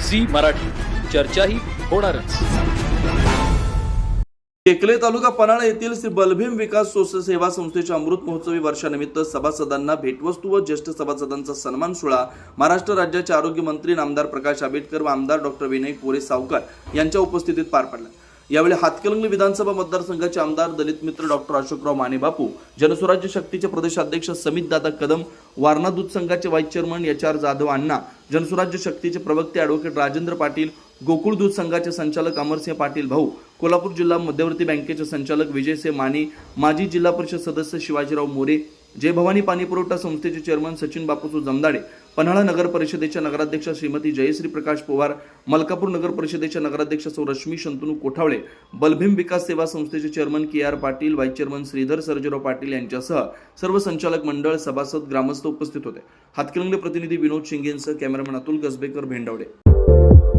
Zee Marathi, चर्चाही होणारच। टेकले तालुका पन्हाळा येथील श्री बलभीम विकास सेवा संस्थेच्या अमृत महोत्सवी वर्षानिमित्त सभासदांना भेटवस्तू व ज्येष्ठ सभासदांचा सन्मान सोहळा महाराष्ट्र राज्याचे आरोग्य मंत्री नामदार प्रकाश आंबेडकर व आमदार डॉक्टर विनय कोरे सावकर यांच्या उपस्थितीत पार पडला। यावेळी हातकणंगले विधानसभा मतदारसंघाचे आमदार दलित मित्र डॉक्टर अशोकराव माने बापू, जनस्वराज्य शक्तीचे प्रदेशाध्यक्ष समित दादा कदम, वारणा दूध संघाचे व्हाईस चेअरमन HR जाधव अण्णा, जनस्वराज्य शक्तीचे प्रवक्ते ॲडव्होकेट राजेंद्र पाटील, गोकुळ दूध संघाचे संचालक अमरसिंह पाटील भाऊ, कोल्हापूर जिल्हा मध्यवर्ती बँकेचे संचालक विजयसिंह माने, माजी जिल्हा परिषद सदस्य शिवाजीराव मोरे, जय भवानी पाणी पुरवठा संस्थेचे चेअरमन सचिन बापूसू जमदाडे, पन्हाळा नगर परिषदेच्या नगराध्यक्षा श्रीमती जयश्री प्रकाश पवार, मलकापूर नगर परिषदेच्या नगराध्यक्ष सौ रश्मी शंतनू कोठावळे, बलभीम विकास सेवा संस्थेचे chairman KR Patil, vice chairman Shridhar Sarjerao Patil यांच्यासह सर्व संचालक मंडळ, सभासद, ग्रामस्थ उपस्थित होते। हातकणंगले प्रतिनिधी विनोद शिंगेंसह कॅमेरामन अतुल कसबेकर, भेंडवडे।